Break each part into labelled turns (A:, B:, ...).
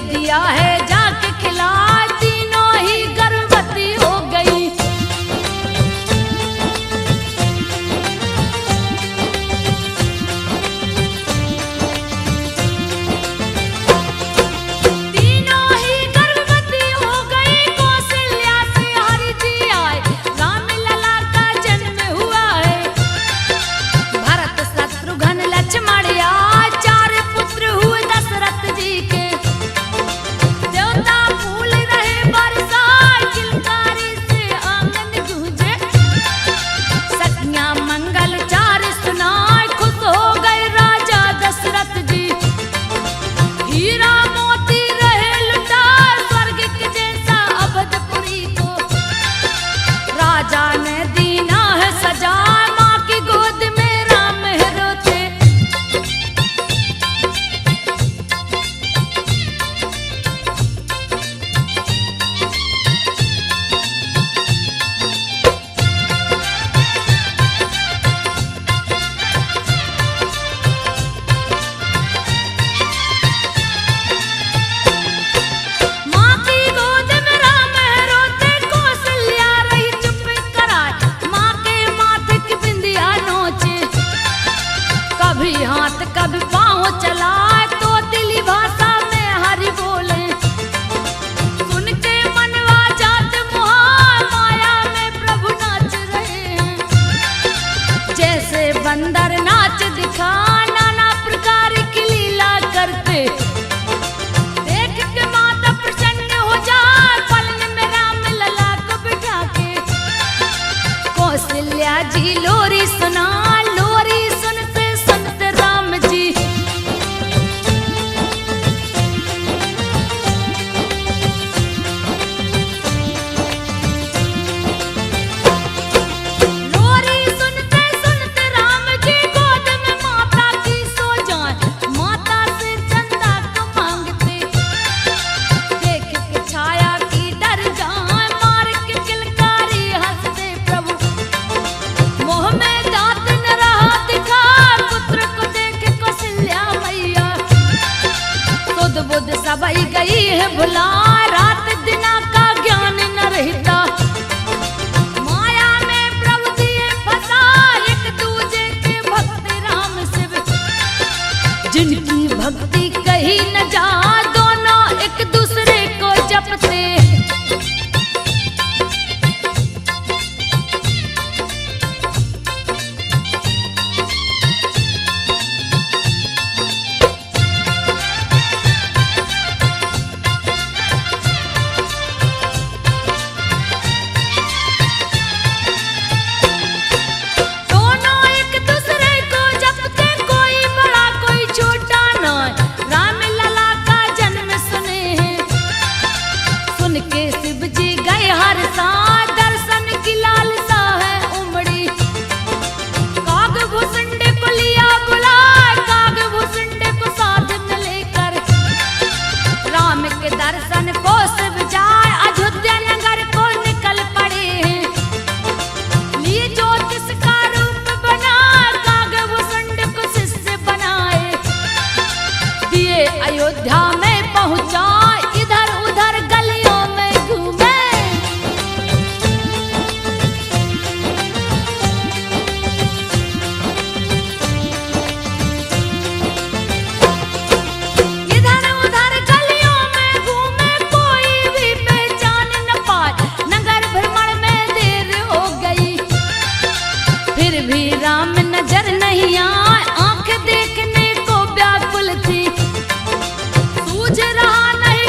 A: दिया है जाके खिला, तीनों ही गर्भवती हो गई। तीनों ही गर्भवती हो गई, कौशल्या से हरि जी आए, राम लला का जन्म हुआ है। भरत शत्रुघ्न लक्ष्मण आए, चार पुत्र हुए दशरथ जी के। देवता फूल रहे बरसाए, किलकारी से आंगन गूंजे। सखियां मंगल चार सुनाए, खुश हो गए राजा दशरथ जी। हीरा मोती रहे लुटाए, स्वर्ग के जैसा अवधपुरी को। राजा ने दीना है सजा, माँ की गोद में राम है रोते। माँ की गोद में राम है रोते, कौशल्या रही चुप कराए। माँ के माथे की बिंदिया नोचे, कभी हाथ कभी पाँव चलाए, तो दिली भाषा में हरि बोले। सुन के मनवा जात मुहार, माया में प्रभु नाच रहे हैं। जैसे बंदर नाच दिखा, नाना प्रकार की लीला करते। देख के माता प्रसन्न हो जाए, पलन में राम लला को बिठा के। कौशल्या जी लोरी सुना, लोरी सुनते सुनते राम जी। लोरी सुनते सुनते राम जी, गोद में माता की सो जाए। माता से चंदा को मांगते, देख के छाया की डर जाए। मार के किलकारी हंसते प्रभु, मोह में दांत न रहा दिखा। पुत्र को देख कौशल्या मैया, सुध बुध सबई गई है भुला। रात दिना का ज्ञान न रहता, माया में प्रभु दिए फंसा। एक दूजे के भक्त राम शिव, जिनकी भक्ति कही न जा। दोनों एक दूसरे को जपते, दोनों एक दूसरे को जपते। कोई बड़ा कोई छोटा न, राम लला का जन्म सुने हैं। सुन के शिव जी गए हर सा, दर्शन की लालसा है उमड़ी। काग भुसुंड को लिया बुला, काग भुसुंड को साथ में लेकर। राम के दर्शन को शिव जाए, अयोध्या नगर को निकल पड़े हैं। लिए ज्योतिष का रूप बना, काग भुसुंड को शिष्य बनाए। दिए अयोध्या में पहुंचा, इधर उधर गलियों में घूमे। इधर उधर गलियों में घूमे, कोई भी पहचान न पाए। नगर भ्रमण में देर हो गई, फिर भी राम नजर नहीं आए। आंख देखने को व्याकुल थी, सूझ रहा नहीं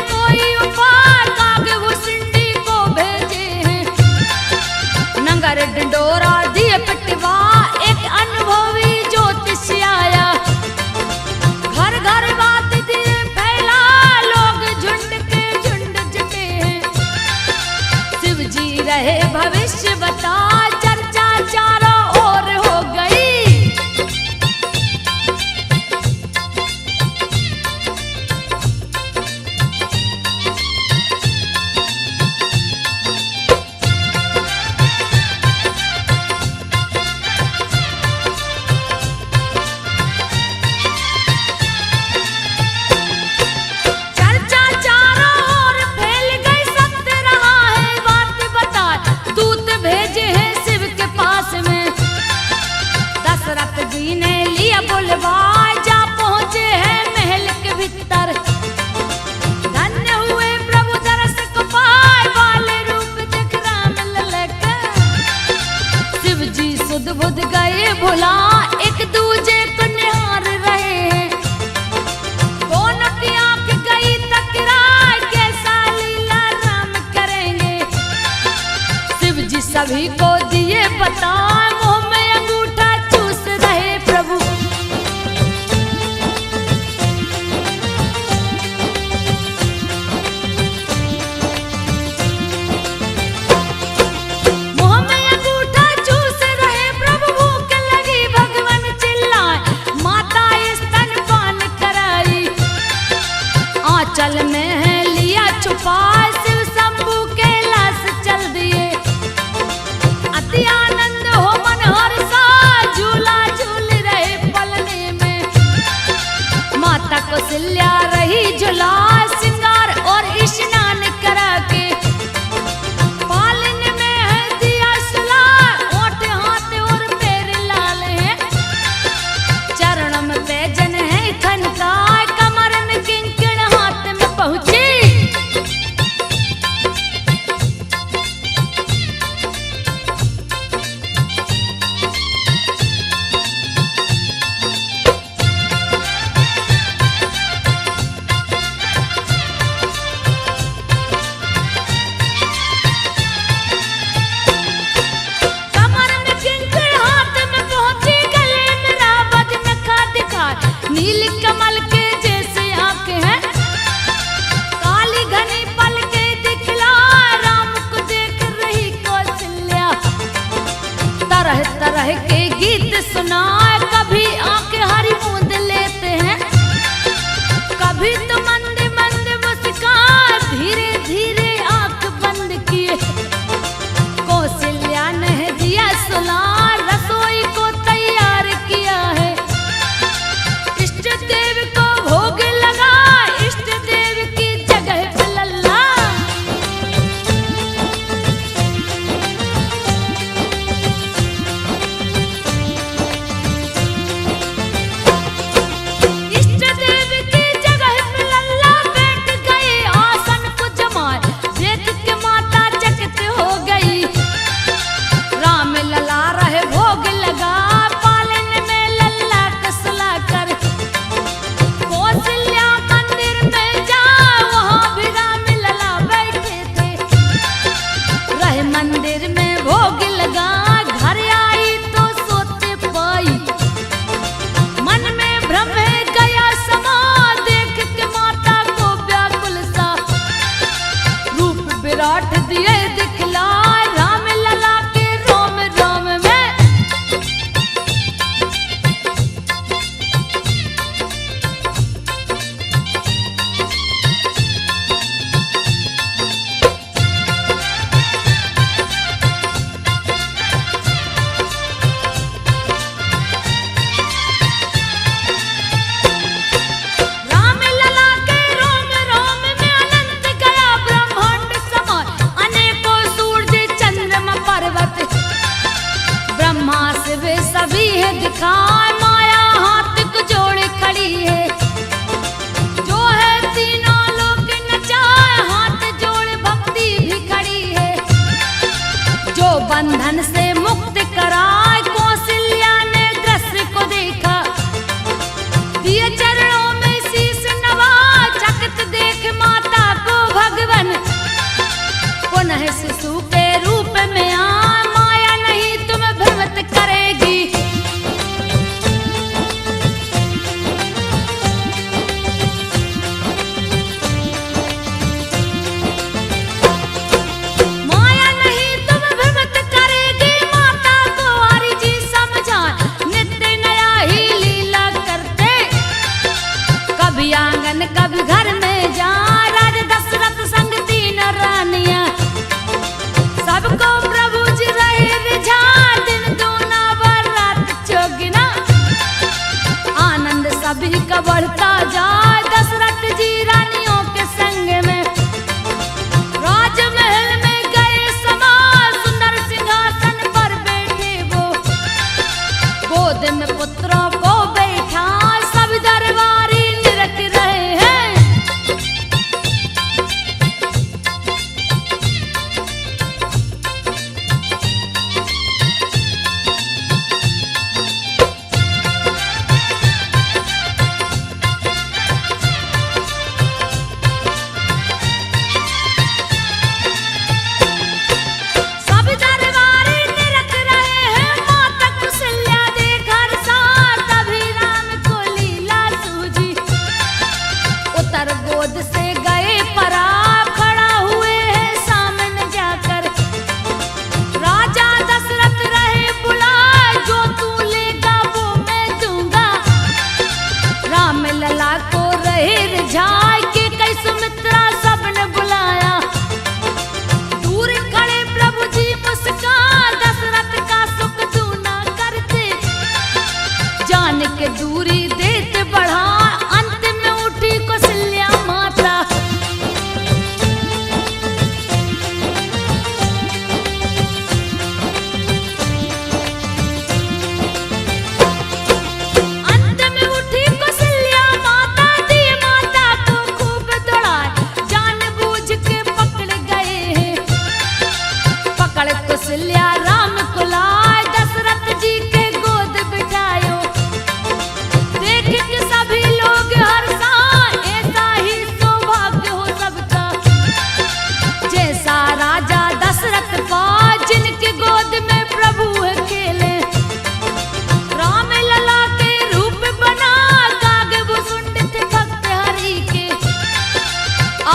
A: सभी को दिए बताए, मुंह में अंगूठा चूस रहे प्रभु। मुंह में अंगूठा चूस रहे प्रभु, भूख लगी भगवान चिल्लाए, माता स्तनपान कराई। आंचल में है लिया छुपा, शिव शंभू कैलाश चल दिए। अति आनंद हो मन हर्षा, झूला झूल रहे पलने में। माता कौशल्या रही झूला, श्रृंगार और स्नान करा के। पालन में है दिया सुला, ओठ हाथ और पैर लाल है। चरण में पैजन है खनकाए, कमर में किंकण हाथ में पहुंची।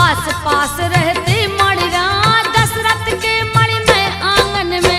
A: आस पास रहते मणिरा दशरथ के मणि में आंगन में।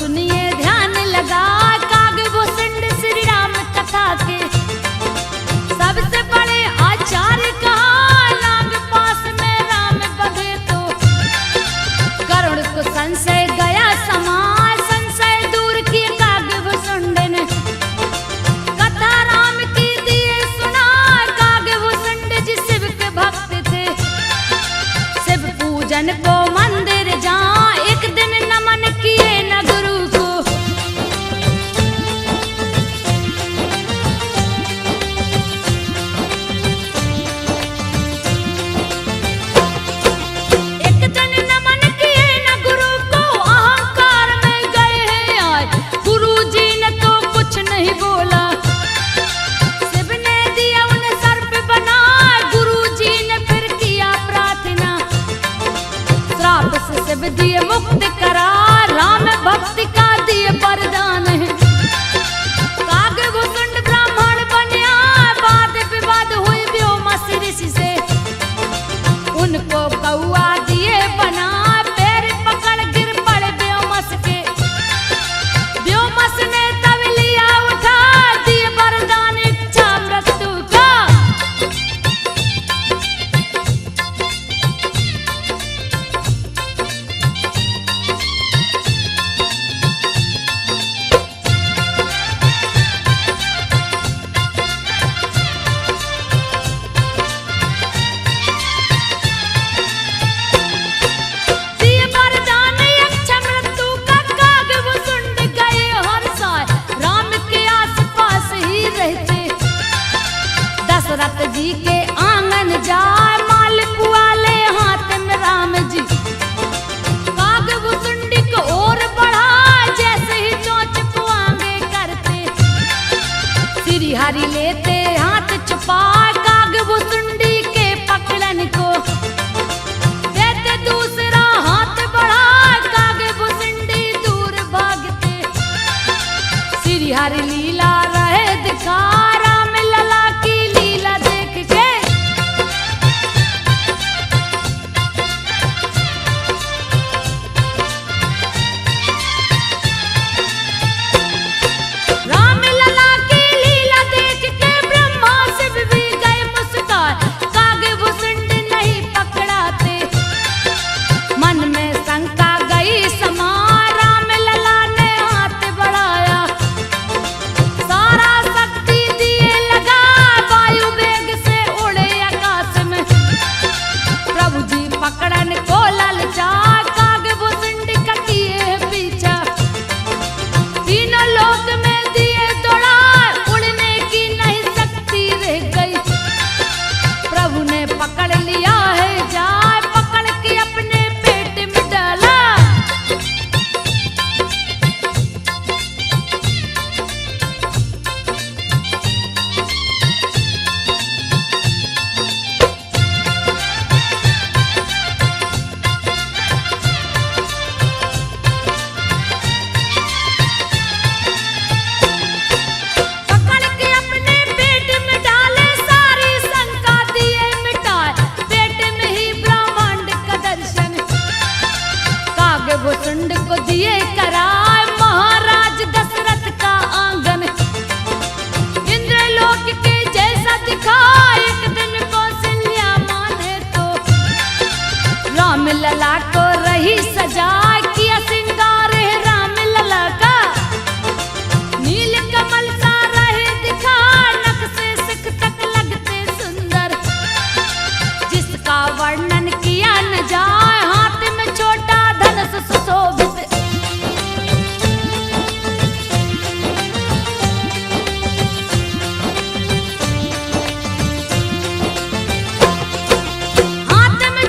A: सुनिए ध्यान लगा काग भुसुंड श्री राम कथा के सबसे बड़े आचार्य कहा लाग पास में राम बगे तो करुण को संशय गया समा संशय दूर किए काग भुसुंड ने कथा राम की दिए सुना। काग भुसुंड जी शिव के भक्त थे शिव पूजन को मंदिर जा एक दिन नमन किए न गुरु को। एक दिन नमन किए न गुरु को अहंकार में गए हैं आज गुरु जी ने तो कुछ नहीं बोला। शिव ने दिया उन्हें सर्प बना गुरु जी ने फिर किया प्रार्थना श्राप से शिव दिए मुक्त करा राम भक्ति का दिए वरदान है। काग भुसुंड ब्राह्मण बनया वाद विवाद हुई व्योमस ऋषि से उनको कौआ दिए बना पैर पकड़ गिर पड़े व्योमस के। व्योमस ने तब लिया उठा दिए वरदान इच्छा मृत्यु का। दशरथ जी के आंगन जाए मालिक वाले हाथ में राम जी काग भुसुंड को और बढ़ा जैसे ही चोंच को आगे करते श्री हरि लेते हाथ छुपा काग भुसुंड के पकड़न को देते दूसरा हाथ बढ़ा काग भुसुंड दूर भागते श्री हरि लीला रहे दिखा राम लला की लीला देख के। राम लला की लीला देख के ब्रह्मा शिव भी गए मुस्कान काग भुसुंड नहीं पकड़ाते मन में शंका गई समा राम लला ने हाथ बढ़ाया सारा शक्ति दिए लगा वायु वेग से उड़े आकाश में प्रभु जी पकड़न को ललचा काग भुसुंड का किए पीछा तीनों लोक में दिए दौड़ा उड़ने की नहीं शक्ति रह गई। प्रभु ने पकड़ लिया है जाए पकड़ के अपने पेट में डाला। पकड़ के अपने पेट में डाले सारी शंका दिए मिटाए पेट में ही ब्रह्मांड का दर्शन काग भुसुंड को दिए कराए महाराज दशरथ का आंगन इंद्रलोक के जैसा दिखा एक दिन कौशल्या माने तो राम लला को रही सजा किया सिंगार है राम लला का नील कमल सा रहे दिखा नख से सिख तक लगते सुंदर जिसका वर्णन किया न जाए हाथ में छोटा धनुष सुशोभित। हाथ में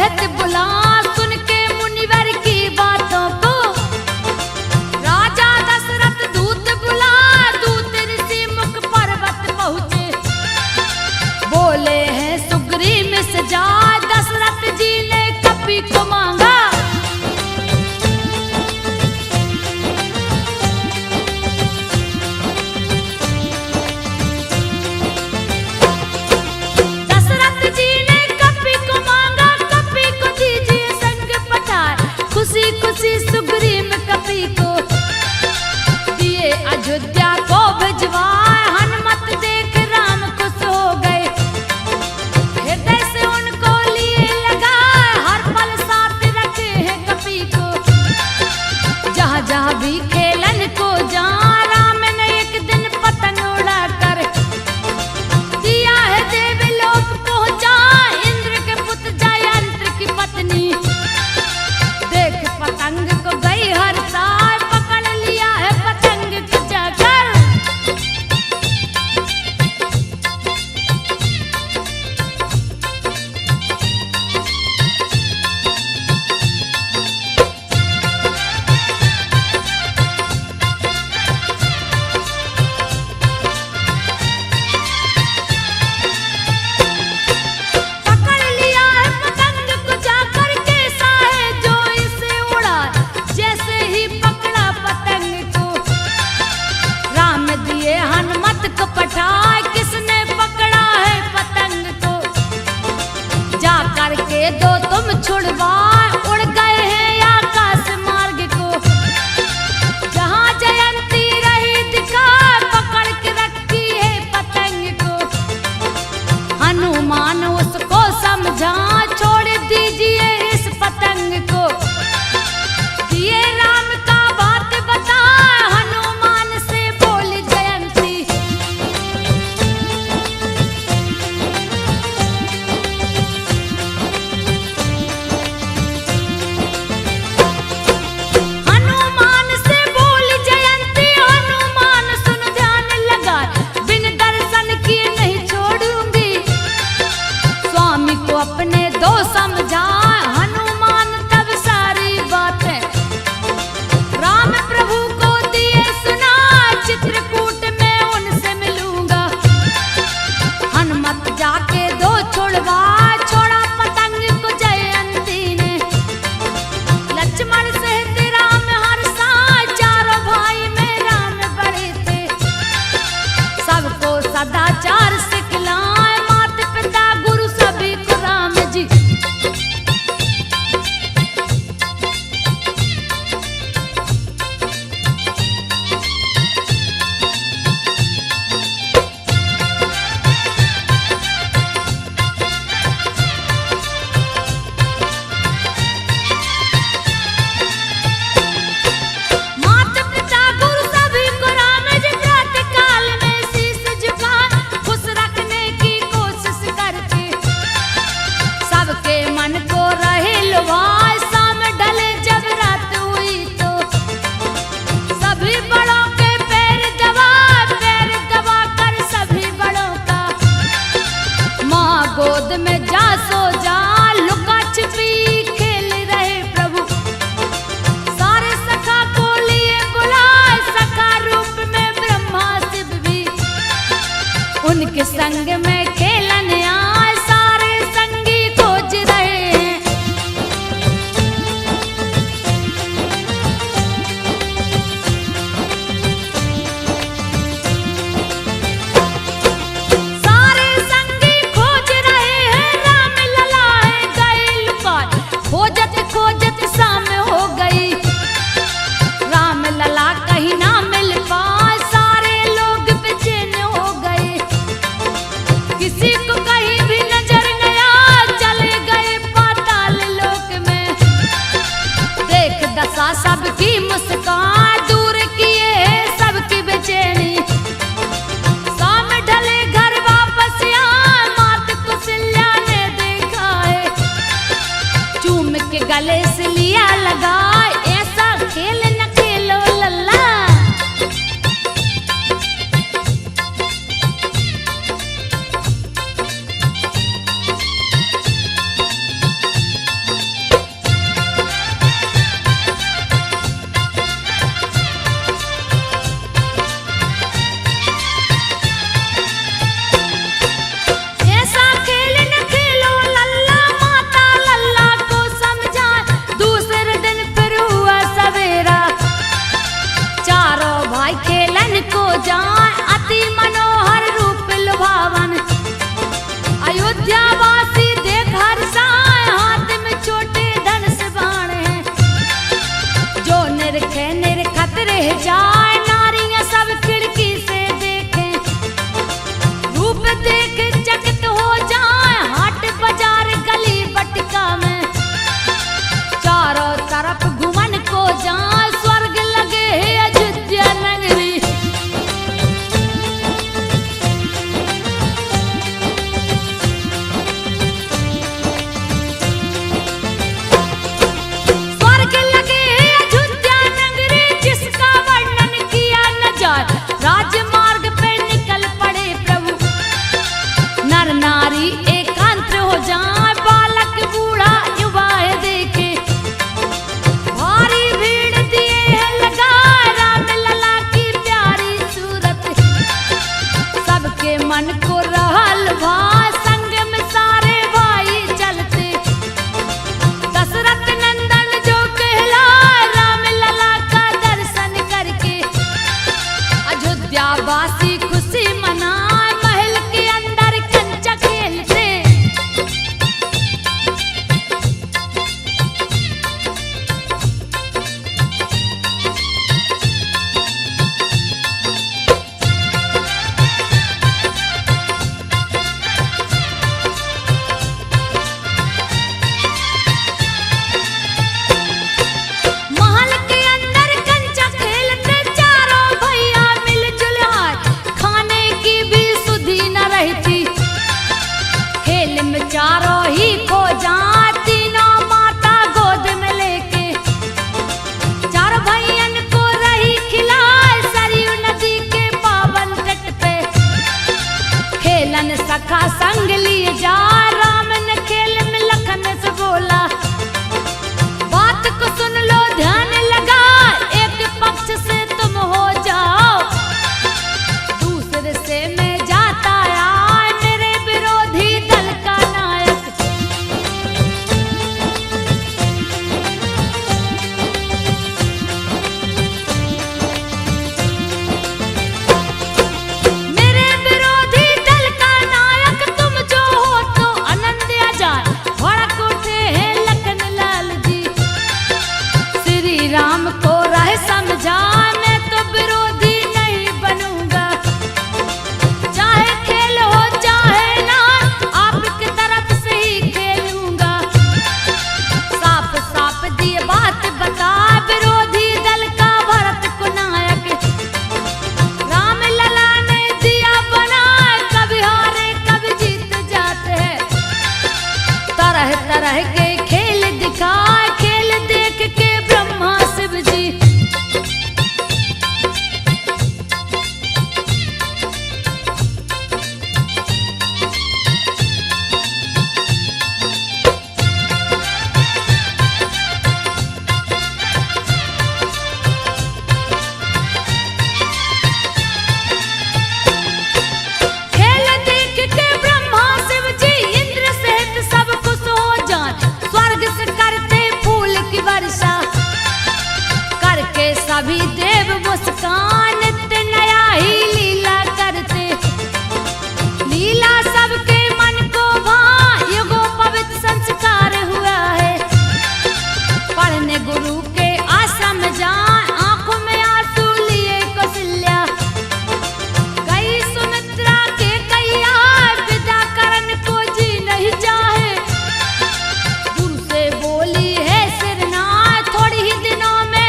A: सहित बुला सुन के मुनिवर की बातों को। राजा दशरथ दूत बुला दूत ऋषि मुख पर्वत पहुँचे। बोले हैं सुग्रीव मिस जाए, दशरथ जी ने कपि को मांगा। दशरथ जी ने कपि को मांगा, कपि को दीजिए संग पठाए। खुशी खुशी सुग्रीव कपि को दिए अयोध्या को भिजवाए। हनुमत देख राम खुश हो गए, हृदय से उनको लिए लगाए। हर पल साथ रखे हैं कपि को, जहाँ जहाँ भी खेलन को जा। राम ने एक दिन पतंग उड़ा कर दिया है देवलोक पहुँचा। इंद्र के पुत्र जयंत्र की पत्नी देख पतंग को गई हर साल। पकड़ लिया है पतंग को जाकर। पकड़ लिया है पतंग को जाकर, कैसा है जो इसे उड़ा। जैसे ही पकड़ा पतंग को, राम दिए हनुमत को पठाए। किसने पकड़ा है पतंग को, जा करके दो तुम छुड़वाए। उड़ गए हैं आकाश मार्ग को, जहाँ जयंती रही दिखा। पकड़ के रखी है पतंग को, हनुमान उसको समझा। छोड़ दीजिए इस पतंग को, दिए राम का बात बता। हनुमान से बोली जयंती, हनुमान से बोली जयंती। हनुमान सुन ध्यान लगा, बिन दर्शन किए नहीं छोड़ूंगी। स्वामी को अपने दो समझा, हनुमान तब सारी बातें राम प्रभु को दिए सुना। चित्रकूट में उनसे मिलूंगा, हनुमत जाके दो छुड़वा। छोड़ा पतंग को जयंती ने, लक्ष्मण सहित राम हर्षा। चारों भाई में राम बड़े थे, सबको सदाचार सिखलाए। माता पिता गुरु सभी को राम जी। माता पिता गुरु सभी को राम जी। प्रातः काल में शीश झुकाए, खुश रखने की कोशिश करके। सबके मन को रहे लुभाए, शाम ढले जब रात हुई तो। सभी बड़ों के पैर दबा कर सभी बड़ों का। माँ गोद में जा सो जा, लुका छिपी खेल रहे प्रभु। सारे सखा को लिए बुलाए, सखा रूप में ब्रह्मा शिव भी उनके संग में खेलन आए। सारे संगी खोज रहे हैं, सारे संगी खोज रहे हैं। राम लला है गए लुकाए, खोजत खोजत शाम हो गई। राम लला कहीं ना मिल पाए, सारे लोग बेचैन हो गए। किसी को कहीं भी नजर नया, चले गए पाताल लोक में। देख दशा सबकी मुस्कान, दूर किए सबकी बेचैनी। शाम ढले घर वापस आए, मात कौशल्या ने देखा है। चूम के गले से लिया लगा, ऐसा खेल न खेलो लल्ला। तरह तरह के खेल दिखाए, खेल देख के ब्रह्मा शिव जी सभी देव मुस्कान, नित्य नया ही लीला करते। लीला सबके मन को भाए, युगों पवित्र संस्कार हुआ है। पढ़ने गुरु के आश्रम जाए, आंखों में आंसू लिए कौशल्या। कई सुमित्रा के कैया, विदा करन को जी नहीं चाहे। गुरु से बोली है सिरनाथ, थोड़ी ही दिनों में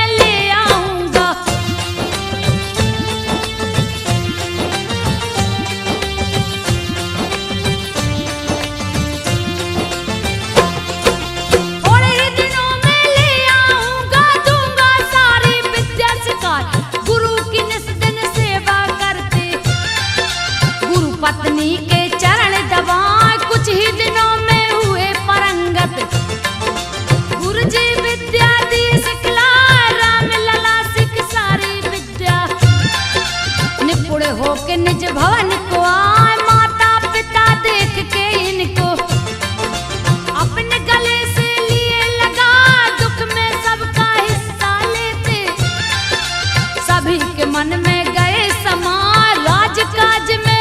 A: पत्नी के चरण दबाए, कुछ ही दिनों में हुए परंगत। गुरु जी विद्या दी सिखलाए, राम लला सिख सारी विद्या। निपुण होके निज भवन को आए, माता पिता देख के इनको अपने गले से लिए लगा। दुख में सबका हिस्सा लेते, सभी के मन में गए समा। राज काज में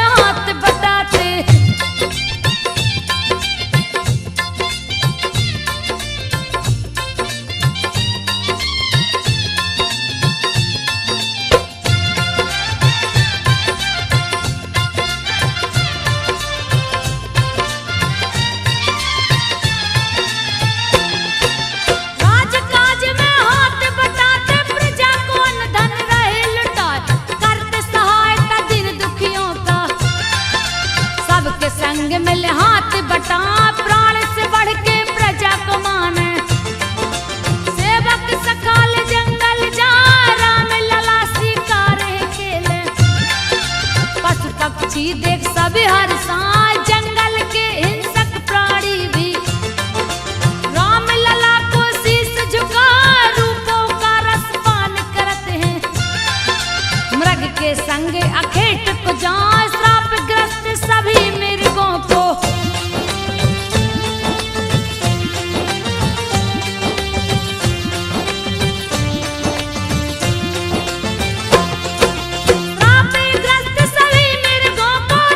A: हाथ बटाते, प्रजा को अन्न धन रहे लुटाए, करते सहायता दिन दुखियों का। सबके संग मिल हाथ बटा, प्राण से बढ़ के प्रजा को माने। सेवक सकाल जंगल जा, राम लला शिकारे खेले। पशु पक्षी देख सभी हर्षा, जंगल के हिंसक प्राणी भी राम लला को शीश झुका। रूपों का रस पान करते हैं, मृग के संग अखेट को जाए। श्राप ग्रस्त सभी मृगों को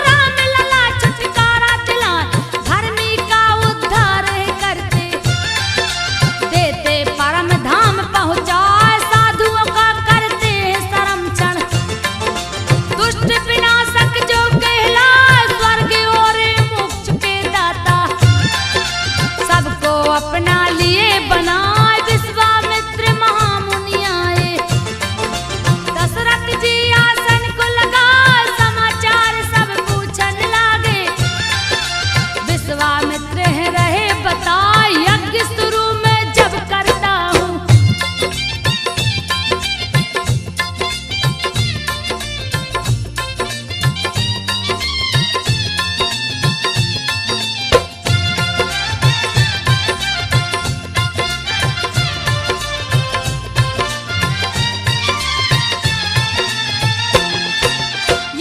A: राम लला छुटकारा दिलाए, धर्मी का उद्धार करते। देते परम धाम पहुँचाए, साधुओं का करते संरक्षण। दुष्ट विनाशक जो कहलाए, स्वर्ग और मोक्ष के दाता। सबको अपना लिए बनाए, विश्वामित्र महामुनि आए। दशरथ जी आसन को लगा, समाचार सब पूछन लागे। विश्वामित्र रहे बता, यज्ञ शुरू में जब करता हूँ।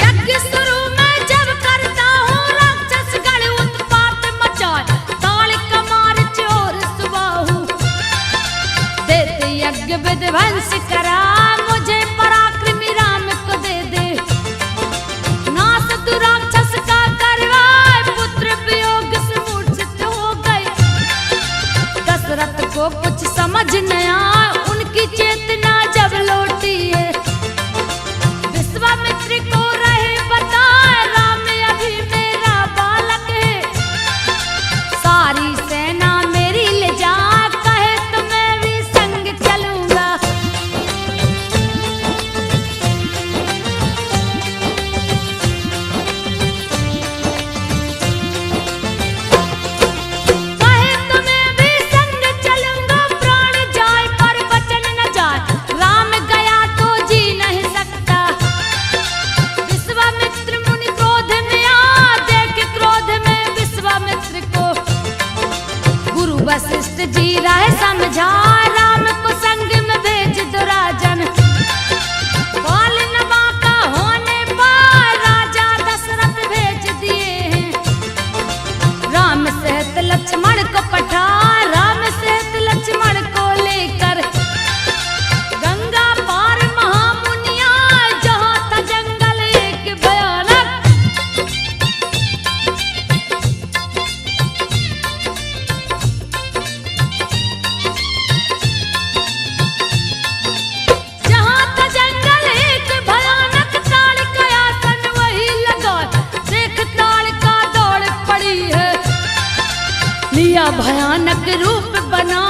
A: यज्ञ शुरू में जब करता हूँ, राक्षस गण उत्पात मचाए। ताल कमार चोर सुबाहु, देते यज्ञ विध्वंस करा। मुझे पराक्रमी राम को दे दे, नाश दुराक्षस का करवाए। पुत्र वियोग से मूर्छित हो गए, दशरथ को कुछ समझ न आया। उनकी चेतना जब लौटी है, विश्वामित्र को रहे बताए। राम अभी मेरा बालक है, सारी सेना मेरी ले जा। कहे तो मैं भी संग चलूंगा। कहे तो वशिष्ठ जी राय समझा, राम को संग में भेज दो राजन। बाल नवा का होने पर राजा दशरथ भेज दिए हैं। राम सहित लक्ष्मण को पठा, राम सहित लक्ष्मण को लेकर गंगा पार महामुनिया, जहाँ था जंगल एक भयानक। जहाँ था जंगल एक भयानक, ताड़ का आसन वही लगा, देख ताड़ का दौड़ पड़ी है। लिया भयानक रूप बना,